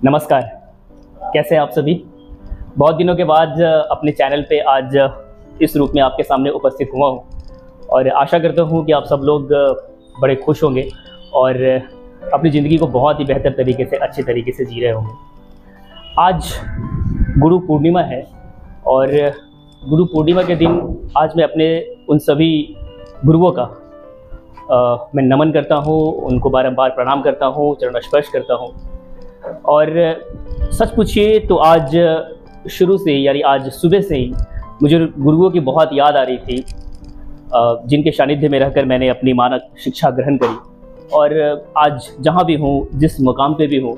नमस्कार, कैसे हैं आप सभी। बहुत दिनों के बाद अपने चैनल पे आज इस रूप में आपके सामने उपस्थित हुआ हूँ और आशा करता हूँ कि आप सब लोग बड़े खुश होंगे और अपनी ज़िंदगी को बहुत ही बेहतर तरीके से, अच्छे तरीके से जी रहे होंगे। आज गुरु पूर्णिमा है और गुरु पूर्णिमा के दिन आज मैं अपने उन सभी गुरुओं का मैं नमन करता हूँ, उनको बारंबार प्रणाम करता हूँ, चरण स्पर्श करता हूँ। और सच पूछिए तो आज शुरू से यानी आज सुबह से ही मुझे गुरुओं की बहुत याद आ रही थी, जिनके सानिध्य में रहकर मैंने अपनी मानक शिक्षा ग्रहण करी। और आज जहाँ भी हूँ, जिस मुकाम पे भी हूँ,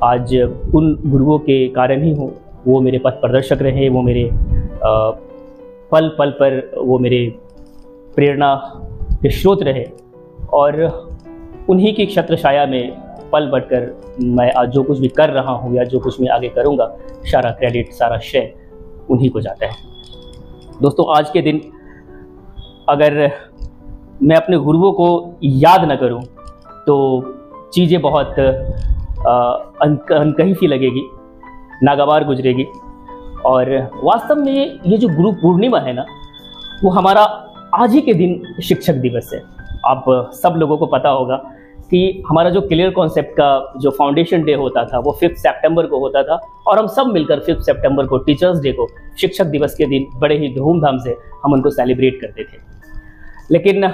आज उन गुरुओं के कारण ही हूँ। वो मेरे पथ प्रदर्शक रहे, वो मेरे पल पल पर वो मेरे प्रेरणा के स्रोत रहे और उन्हीं की छत्र छाया में पल बढ़कर मैं आज जो कुछ भी कर रहा हूँ या जो कुछ मैं आगे करूँगा, सारा क्रेडिट, सारा श्रेय उन्हीं को जाता है। दोस्तों, आज के दिन अगर मैं अपने गुरुओं को याद न करूँ तो चीज़ें बहुत अनकही सी लगेगी, नागवार गुजरेगी। और वास्तव में ये जो गुरु पूर्णिमा है ना, वो हमारा आज ही के दिन शिक्षक दिवस है। आप सब लोगों को पता होगा कि हमारा जो क्लियर कॉन्सेप्ट का जो फाउंडेशन डे होता था वो 5 सितंबर को होता था और हम सब मिलकर 5 सितंबर को, टीचर्स डे को, शिक्षक दिवस के दिन बड़े ही धूमधाम से हम उनको सेलिब्रेट करते थे। लेकिन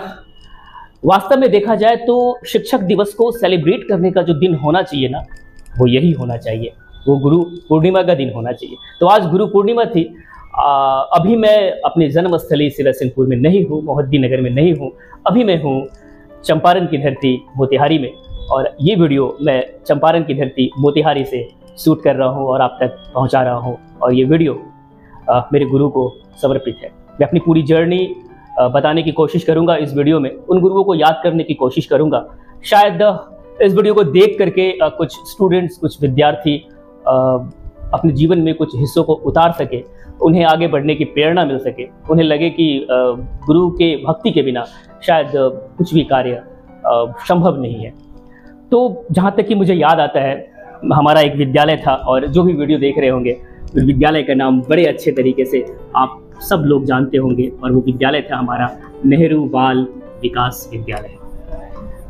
वास्तव में देखा जाए तो शिक्षक दिवस को सेलिब्रेट करने का जो दिन होना चाहिए ना, वो यही होना चाहिए, वो गुरु पूर्णिमा का दिन होना चाहिए। तो आज गुरु पूर्णिमा थी। अभी मैं अपनी जन्मस्थली सिवासिनपुर में नहीं हूँ, मोहद्दी नगर में नहीं हूँ, अभी मैं हूँ चंपारण की धरती मोतिहारी में। और ये वीडियो मैं चंपारण की धरती मोतिहारी से शूट कर रहा हूँ और आप तक पहुँचा रहा हूँ। और ये वीडियो मेरे गुरु को समर्पित है। मैं अपनी पूरी जर्नी बताने की कोशिश करूँगा इस वीडियो में, उन गुरुओं को याद करने की कोशिश करूँगा। शायद इस वीडियो को देख करके कुछ स्टूडेंट्स, कुछ विद्यार्थी अपने जीवन में कुछ हिस्सों को उतार सके, उन्हें आगे बढ़ने की प्रेरणा मिल सके, उन्हें लगे कि गुरु के भक्ति के बिना शायद कुछ भी कार्य संभव नहीं है। तो जहाँ तक कि मुझे याद आता है, हमारा एक विद्यालय था और जो भी वीडियो देख रहे होंगे उस विद्यालय का नाम बड़े अच्छे तरीके से आप सब लोग जानते होंगे और वो विद्यालय था हमारा नेहरू बाल विकास विद्यालय।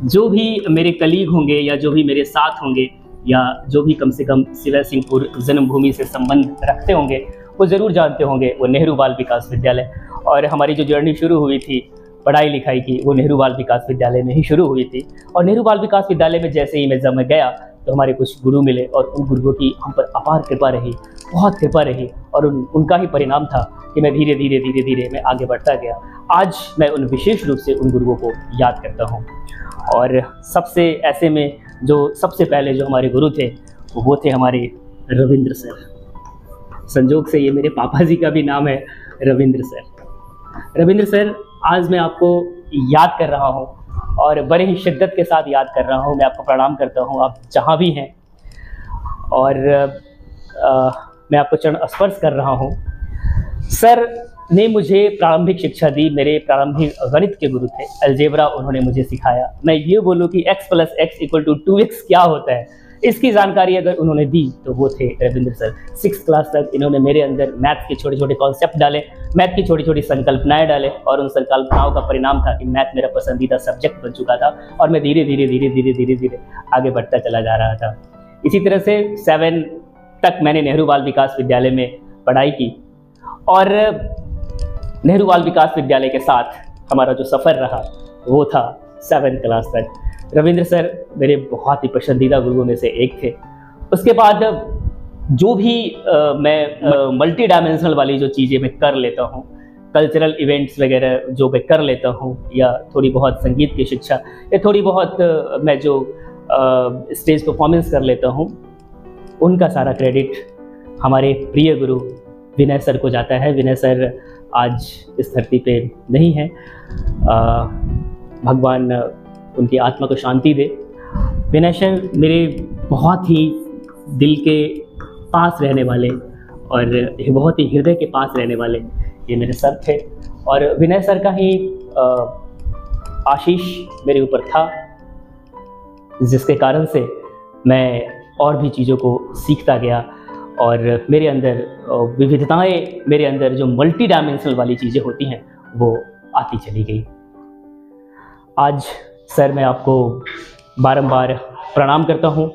जो भी मेरे कलीग होंगे या जो भी मेरे साथ होंगे या जो भी कम से कम सिवासिनपुर जन्मभूमि से संबंध रखते होंगे, वो ज़रूर जानते होंगे वो नेहरू बाल विकास विद्यालय। और हमारी जो जर्नी शुरू हुई थी पढ़ाई लिखाई की, वो नेहरू बाल विकास विद्यालय में ही शुरू हुई थी। और नेहरू बाल विकास विद्यालय में जैसे ही जब मैं गया तो हमारे कुछ गुरु मिले और उन गुरुओं की हम पर अपार कृपा रही, बहुत कृपा रही। और उनका ही परिणाम था कि मैं धीरे धीरे मैं आगे बढ़ता गया। आज मैं उन विशेष रूप से उन गुरुओं को याद करता हूँ। और सबसे ऐसे में जो सबसे पहले जो हमारे गुरु थे वो थे हमारे रविंद्र सर। संजोग से ये मेरे पापा जी का भी नाम है, रविंद्र सर। रविंद्र सर, आज मैं आपको याद कर रहा हूँ और बड़े ही शिद्दत के साथ याद कर रहा हूँ। मैं आपको प्रणाम करता हूँ, आप जहाँ भी हैं। और मैं आपको चरण स्पर्श कर रहा हूँ। सर ने मुझे प्रारंभिक शिक्षा दी, मेरे प्रारंभिक गणित के गुरु थे, अलजेब्रा उन्होंने मुझे सिखाया। मैं ये बोलूँ कि x + x = 2x क्या होता है, इसकी जानकारी अगर उन्होंने दी तो वो थे रविंद्र सर। 6th क्लास तक इन्होंने मेरे अंदर मैथ के छोटे छोटे कॉन्सेप्ट डाले, मैथ की छोटी छोटी संकल्पनाएं डाले और उन संकल्पनाओं का परिणाम था कि मैथ मेरा पसंदीदा सब्जेक्ट बन चुका था और मैं धीरे धीरे आगे बढ़ता चला जा रहा था। इसी तरह से 7 तक मैंने नेहरू बाल विकास विद्यालय में पढ़ाई की और नेहरू बाल विकास विद्यालय के साथ हमारा जो सफ़र रहा वो था 7th क्लास तक। रविंद्र सर मेरे बहुत ही पसंदीदा गुरुओं में से एक थे। उसके बाद जो भी मैं मल्टी डायमेंशनल वाली जो चीज़ें मैं कर लेता हूँ, कल्चरल इवेंट्स वगैरह जो मैं कर लेता हूँ, या थोड़ी बहुत संगीत की शिक्षा, या थोड़ी बहुत मैं जो स्टेज परफॉर्मेंस कर लेता हूँ, उनका सारा क्रेडिट हमारे प्रिय गुरु विनय सर को जाता है। विनय सर आज इस धरती पे नहीं है, भगवान उनकी आत्मा को शांति दे। विनय सर मेरे बहुत ही दिल के पास रहने वाले और बहुत ही हृदय के पास रहने वाले ये मेरे सर थे। और विनय सर का ही आशीष मेरे ऊपर था, जिसके कारण से मैं और भी चीज़ों को सीखता गया और मेरे अंदर विविधताएं, मेरे अंदर जो मल्टी डायमेंशनल वाली चीज़ें होती हैं वो आती चली गई। आज सर मैं आपको बारंबार प्रणाम करता हूं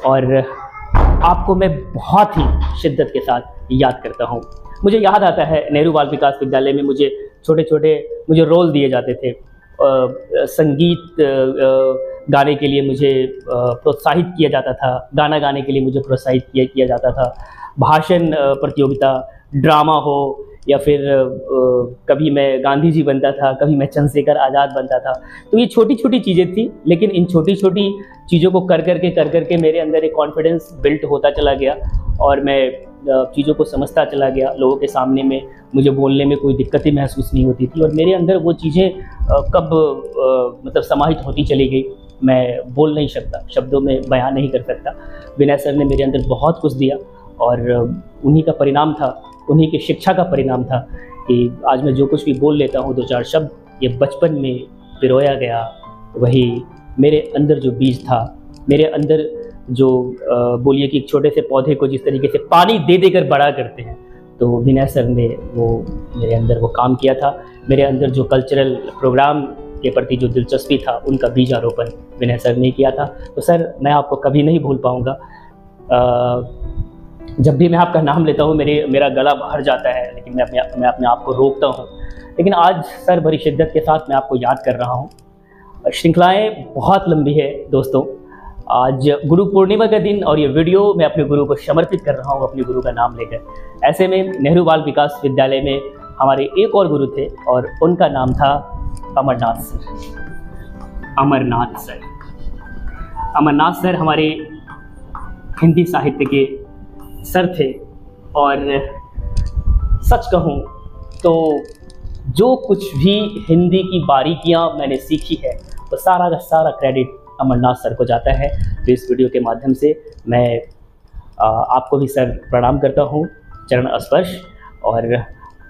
और आपको मैं बहुत ही शिद्दत के साथ याद करता हूं। मुझे याद आता है नेहरू बाल विकास विद्यालय में मुझे छोटे छोटे रोल दिए जाते थे। संगीत गाने के लिए मुझे प्रोत्साहित किया जाता था, गाना गाने के लिए मुझे प्रोत्साहित किया जाता था। भाषण प्रतियोगिता, ड्रामा हो या फिर कभी मैं गांधी जी बनता था, कभी मैं चंद्रशेखर आज़ाद बनता था। तो ये छोटी छोटी चीज़ें थी, लेकिन इन छोटी छोटी चीज़ों को कर करके मेरे अंदर एक कॉन्फिडेंस बिल्ट होता चला गया और मैं चीज़ों को समझता चला गया। लोगों के सामने में मुझे बोलने में कोई दिक्कत ही महसूस नहीं होती थी और मेरे अंदर वो चीज़ें कब मतलब समाहित होती चली गई, मैं बोल नहीं सकता, शब्दों में बयान नहीं कर सकता। विनय सर ने मेरे अंदर बहुत कुछ दिया और उन्हीं का परिणाम था, उन्हीं की शिक्षा का परिणाम था कि आज मैं जो कुछ भी बोल लेता हूँ, 2-4 शब्द, ये बचपन में पिरोया गया वही मेरे अंदर जो बीज था, मेरे अंदर जो बोलिए कि एक छोटे से पौधे को जिस तरीके से पानी दे देकर बड़ा करते हैं, तो विनय सर ने वो मेरे अंदर वो काम किया था। मेरे अंदर जो कल्चरल प्रोग्राम के प्रति जो दिलचस्पी था, उनका बीजारोपण विनय सर ने किया था। तो सर मैं आपको कभी नहीं भूल पाऊँगा। जब भी मैं आपका नाम लेता हूँ मेरा गला भर जाता है, लेकिन मैं अपने आप को रोकता हूँ। लेकिन आज सर बड़ी शिद्दत के साथ मैं आपको याद कर रहा हूँ। श्रृंखलाएँ बहुत लंबी है दोस्तों। आज गुरु पूर्णिमा का दिन और ये वीडियो मैं अपने गुरु को समर्पित कर रहा हूँ, अपने गुरु का नाम लेकर। ऐसे में नेहरू बाल विकास विद्यालय में हमारे एक और गुरु थे और उनका नाम था अमरनाथ सर। अमरनाथ सर हमारे हिंदी साहित्य के सर थे और सच कहूँ तो जो कुछ भी हिंदी की बारीकियाँ मैंने सीखी है, वो सारा का सारा क्रेडिट अमरनाथ सर को जाता है। तो इस वीडियो के माध्यम से मैं आपको भी सर प्रणाम करता हूँ, चरण स्पर्श। और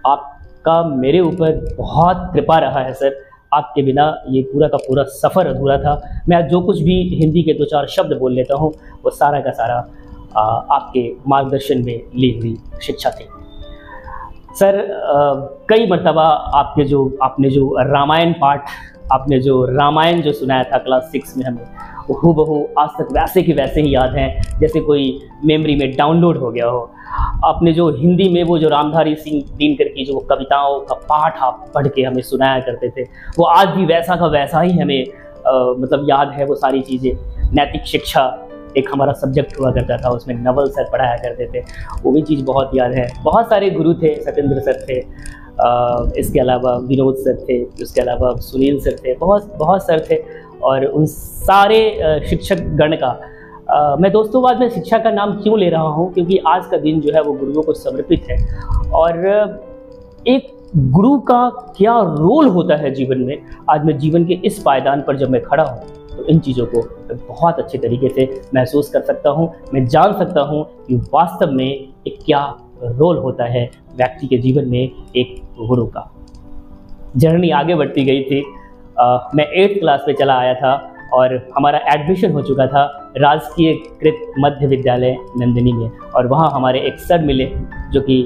आपका मेरे ऊपर बहुत कृपा रहा है सर। आपके बिना ये पूरा का पूरा सफ़र अधूरा था। मैं आज जो कुछ भी हिंदी के 2-4 शब्द बोल लेता हूँ, वो सारा का सारा आपके मार्गदर्शन में ली हुई शिक्षा थी सर। कई मर्तबा आपने जो रामायण पाठ, आपने जो रामायण जो सुनाया था क्लास 6 में हमें, वो हूबहू आज तक वैसे के वैसे ही याद हैं जैसे कोई मेमोरी में डाउनलोड हो गया हो। आपने जो हिंदी में वो जो रामधारी सिंह दिनकर की जो कविताओं का पाठ आप पढ़ के हमें सुनाया करते थे, वो आज भी वैसा का वैसा ही हमें मतलब याद है वो सारी चीज़ें। नैतिक शिक्षा एक हमारा सब्जेक्ट हुआ करता था, उसमें नवल सर पढ़ाया करते थे, वो भी चीज़ बहुत याद है। बहुत सारे गुरु थे, सत्येंद्र सर थे, इसके अलावा विनोद सर थे, उसके अलावा सुनील सर थे, बहुत सर थे। और उन सारे शिक्षक गण का मैं दोस्तों बाद में शिक्षा का नाम क्यों ले रहा हूँ, क्योंकि आज का दिन जो है वो गुरुओं को समर्पित है। और एक गुरु का क्या रोल होता है जीवन में, आज मैं जीवन के इस पायदान पर जब मैं खड़ा हूँ तो इन चीज़ों को बहुत अच्छे तरीके से महसूस कर सकता हूँ। मैं जान सकता हूँ कि वास्तव में एक क्या रोल होता है व्यक्ति के जीवन में एक गुरु का। जर्नी आगे बढ़ती गई थी। मैं 8th क्लास में चला आया था और हमारा एडमिशन हो चुका था राजकीय कृत मध्य विद्यालय नंदिनी में। और वहाँ हमारे एक सर मिले जो कि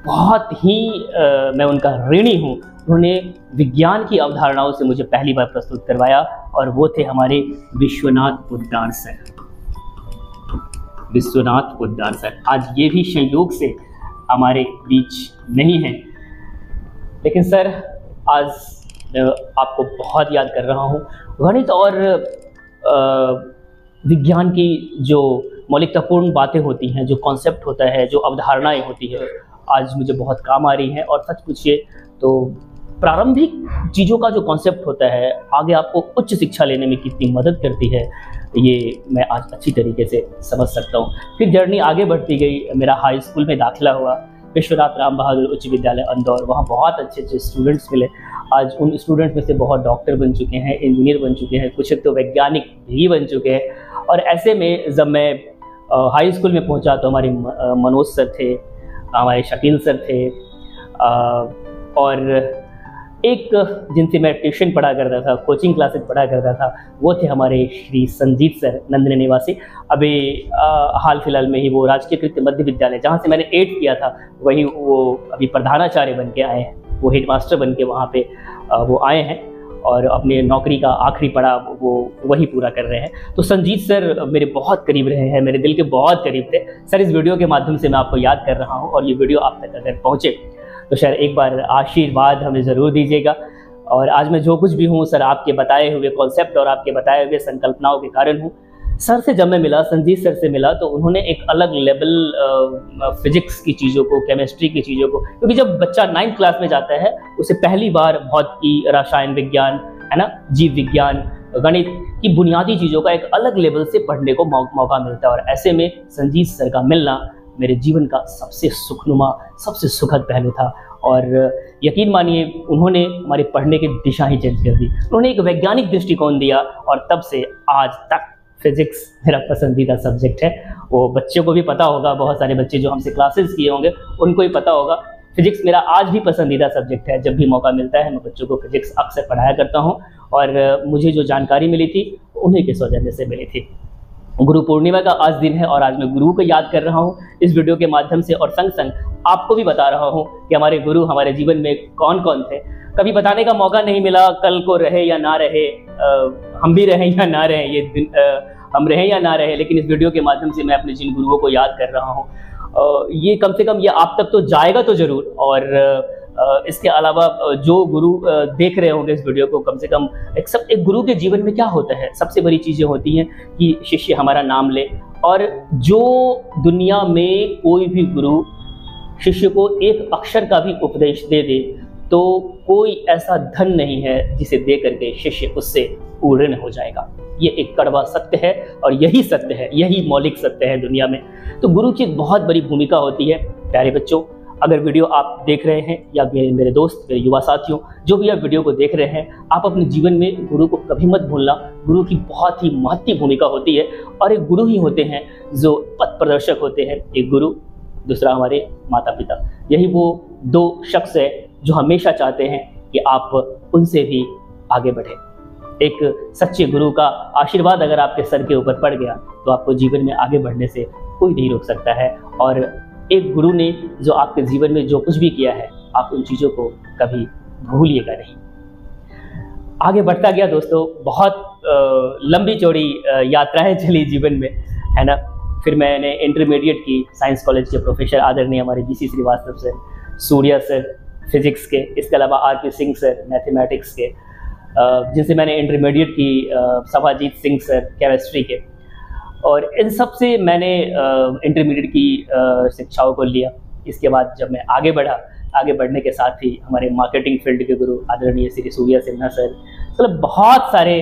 बहुत ही मैं उनका ऋणी हूँ। उन्होंने विज्ञान की अवधारणाओं से मुझे पहली बार प्रस्तुत करवाया और वो थे हमारे विश्वनाथ पोद्दार सर। विश्वनाथ पोद्दार सर आज ये भी संयोग से हमारे बीच नहीं है, लेकिन सर आज मैं आपको बहुत याद कर रहा हूँ। गणित और विज्ञान की जो मौलिकतापूर्ण बातें होती हैं, जो कॉन्सेप्ट होता है, जो अवधारणाएं होती है, आज मुझे बहुत काम आ रही हैं। और सच पूछिए तो प्रारंभिक चीज़ों का जो कॉन्सेप्ट होता है आगे आपको उच्च शिक्षा लेने में कितनी मदद करती है, ये मैं आज अच्छी तरीके से समझ सकता हूँ। फिर जर्नी आगे बढ़ती गई। मेरा हाई स्कूल में दाखिला हुआ, विश्वनाथ राम बहादुर उच्च विद्यालय इंदौर। वहाँ बहुत अच्छे अच्छे स्टूडेंट्स मिले। आज उन स्टूडेंट्स में से बहुत डॉक्टर बन चुके हैं, इंजीनियर बन चुके हैं, कुछ तो वैज्ञानिक भी बन चुके हैं। और ऐसे में जब मैं हाई स्कूल में पहुँचा तो हमारे मनोज सर थे, हमारे शकील सर थे, और एक जिनसे मैं ट्यूशन पढ़ा करता था, कोचिंग क्लासेस पढ़ा करता था, वो थे हमारे श्री संजीत सर, नंदन निवासी। अभी हाल फिलहाल में ही वो राजकीय कृत्य मध्य विद्यालय, जहाँ से मैंने 8th किया था, वही वो अभी प्रधानाचार्य बन के आए हैं, वो हेडमास्टर बन के वहाँ पे वो आए हैं और अपने नौकरी का आखिरी पड़ाव वो वही पूरा कर रहे हैं। तो संजीत सर मेरे बहुत करीब रहे हैं, मेरे दिल के बहुत करीब थे। सर, इस वीडियो के माध्यम से मैं आपको याद कर रहा हूँ और ये वीडियो आप तक अगर पहुँचे तो शायद एक बार आशीर्वाद हमें ज़रूर दीजिएगा। और आज मैं जो कुछ भी हूँ सर आपके बताए हुए कॉन्सेप्ट और आपके बताए हुए संकल्पनाओं के कारण हूँ। सर से जब मैं मिला, संजीत सर से मिला, तो उन्होंने एक अलग लेवल फिजिक्स की चीज़ों को, केमिस्ट्री की चीज़ों को, क्योंकि जब बच्चा 9th क्लास में जाता है उसे पहली बार भौतिकी, रसायन विज्ञान, है ना, जीव विज्ञान, गणित की बुनियादी चीज़ों का एक अलग लेवल से पढ़ने को मौका मिलता है। और ऐसे में संजीत सर का मिलना मेरे जीवन का सबसे सुखनुमा, सबसे सुखद पहलू था। और यकीन मानिए, उन्होंने हमारे पढ़ने की दिशा ही चेंज कर दी। उन्होंने एक वैज्ञानिक दृष्टिकोण दिया और तब से आज तक फिजिक्स मेरा पसंदीदा सब्जेक्ट है। वो बच्चों को भी पता होगा, बहुत सारे बच्चे जो हमसे क्लासेस किए होंगे उनको ही पता होगा। फिजिक्स मेरा आज भी पसंदीदा सब्जेक्ट है। जब भी मौका मिलता है मैं बच्चों को फिजिक्स अक्सर पढ़ाया करता हूँ और मुझे जो जानकारी मिली थी उन्हीं के सौजन्य से मिली थी। गुरु पूर्णिमा का आज दिन है और आज मैं गुरु को याद कर रहा हूँ इस वीडियो के माध्यम से, और संग संग आपको भी बता रहा हूँ कि हमारे गुरु हमारे जीवन में कौन कौन थे। कभी बताने का मौका नहीं मिला, कल को रहे या ना रहे, हम भी रहें या ना रहें, ये दिन हम रहें या ना रहें, लेकिन इस वीडियो के माध्यम से मैं अपने जिन गुरुओं को याद कर रहा हूँ, ये कम से कम ये आप तक तो जाएगा तो ज़रूर। और इसके अलावा जो गुरु देख रहे होंगे इस वीडियो को, कम से कम एक गुरु के जीवन में क्या होता है, सबसे बड़ी चीज़ें होती हैं कि शिष्य हमारा नाम ले। और जो दुनिया में कोई भी गुरु शिष्य को एक अक्षर का भी उपदेश दे दे तो कोई ऐसा धन नहीं है जिसे दे करके शिष्य उससे पूर्ण हो जाएगा। ये एक कड़वा सत्य है और यही सत्य है, यही मौलिक सत्य है दुनिया में। तो गुरु की एक बहुत बड़ी भूमिका होती है। प्यारे बच्चों, अगर वीडियो आप देख रहे हैं या मेरे दोस्त, मेरे युवा साथियों, जो भी आप वीडियो को देख रहे हैं, आप अपने जीवन में गुरु को कभी मत भूलना। गुरु की बहुत ही महत्वपूर्ण भूमिका होती है और एक गुरु ही होते हैं जो पथ प्रदर्शक होते हैं। एक गुरु, दूसरा हमारे माता पिता। यही वो दो शख्स है जो हमेशा चाहते हैं कि आप उनसे भी आगे बढ़े। एक सच्चे गुरु का आशीर्वाद अगर आपके सर के ऊपर पड़ गया तो आपको जीवन में आगे बढ़ने से कोई नहीं रोक सकता है। और एक गुरु ने जो आपके जीवन में जो कुछ भी किया है, आप उन चीज़ों को कभी भूलिएगा नहीं। आगे बढ़ता गया दोस्तों, बहुत लंबी चौड़ी यात्राएं चली जीवन में, है ना। फिर मैंने इंटरमीडिएट की साइंस कॉलेज के प्रोफेसर आदरणीय हमारे BC Srivastava sir, Surya sir physics के, इसके अलावा RP सिंह सर मैथमेटिक्स के, जिनसे मैंने इंटरमीडिएट की, सभाजीत सिंह सर केमिस्ट्री के, और इन सब से मैंने इंटरमीडिएट की शिक्षाओं को लिया। इसके बाद जब मैं आगे बढ़ा, आगे बढ़ने के साथ ही हमारे मार्केटिंग फील्ड के गुरु आदरणीय श्री सूर्या सिन्हा सर, मतलब बहुत सारे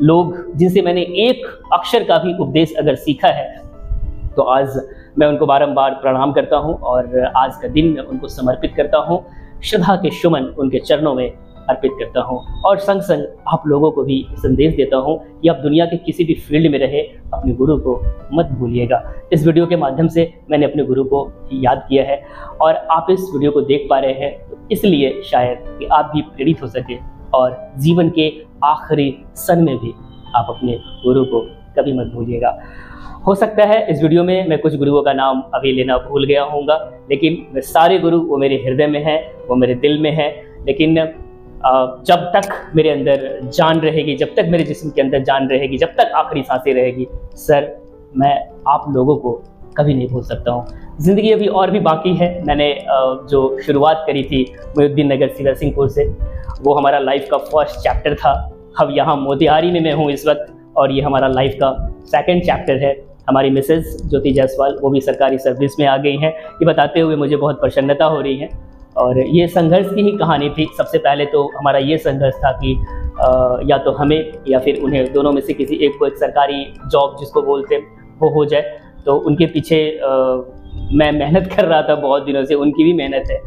लोग जिनसे मैंने एक अक्षर का भी उपदेश अगर सीखा है तो आज मैं उनको बारंबार प्रणाम करता हूं और आज का दिन मैं उनको समर्पित करता हूं, श्रद्धा के सुमन उनके चरणों में अर्पित करता हूं। और संग संग आप लोगों को भी संदेश देता हूं कि आप दुनिया के किसी भी फील्ड में रहे, अपने गुरु को मत भूलिएगा। इस वीडियो के माध्यम से मैंने अपने गुरु को याद किया है और आप इस वीडियो को देख पा रहे हैं तो इसलिए शायद कि आप भी प्रेरित हो सके और जीवन के आखिरी क्षण में भी आप अपने गुरु को कभी मत भूलिएगा। हो सकता है इस वीडियो में मैं कुछ गुरुओं का नाम अभी लेना भूल गया होऊंगा, लेकिन वे सारे गुरु वो मेरे हृदय में हैं, वो मेरे दिल में हैं। लेकिन जब तक मेरे अंदर जान रहेगी, जब तक मेरे जिस्म के अंदर जान रहेगी, जब तक आखिरी सांसें रहेगी, सर मैं आप लोगों को कभी नहीं भूल सकता हूँ। ज़िंदगी अभी और भी बाकी है। मैंने जो शुरुआत करी थी मोहिउद्दीन नगर सिला सिंहपुर से, वो हमारा लाइफ का फर्स्ट चैप्टर था। अब यहाँ मोतिहारी में मैं हूँ इस वक्त और ये हमारा लाइफ का सेकंड चैप्टर है। हमारी मिसेस ज्योति जायसवाल वो भी सरकारी सर्विस में आ गई हैं। ये बताते हुए मुझे बहुत प्रसन्नता हो रही है और ये संघर्ष की ही कहानी थी। सबसे पहले तो हमारा ये संघर्ष था कि या तो हमें या फिर उन्हें, दोनों में से किसी एक को एक सरकारी जॉब जिसको बोलते वो हो जाए। तो उनके पीछे मैं मेहनत कर रहा था बहुत दिनों से, उनकी भी मेहनत है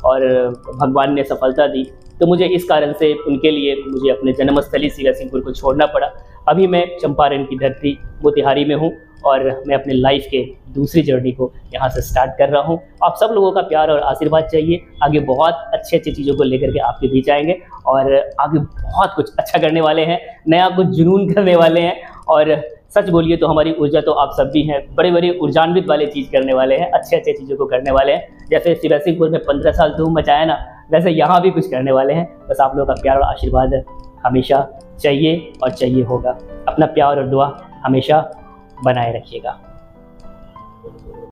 और भगवान ने सफलता दी। तो मुझे इस कारण से उनके लिए मुझे अपने जन्मस्थली सिला सिंहपुर को छोड़ना पड़ा। अभी मैं चंपारण की धरती मोतिहारी में हूँ और मैं अपने लाइफ के दूसरी जर्नी को यहाँ से स्टार्ट कर रहा हूँ। आप सब लोगों का प्यार और आशीर्वाद चाहिए। आगे बहुत अच्छी अच्छी चीज़ों को लेकर के आपके बीच आएंगे और आगे बहुत कुछ अच्छा करने वाले हैं, नया कुछ जुनून करने वाले हैं। और सच बोलिए तो हमारी ऊर्जा तो आप सब भी हैं, बड़े बड़े ऊर्जान्वित वाले चीज़ करने वाले हैं, अच्छे अच्छे चीज़ों को करने वाले हैं। जैसे शिवसिंहपुर में 15 साल धूम मचाया ना, वैसे यहाँ भी कुछ करने वाले हैं। बस आप लोगों का प्यार और आशीर्वाद हमेशा चाहिए और चाहिए होगा। अपना प्यार और दुआ हमेशा बनाए रखिएगा।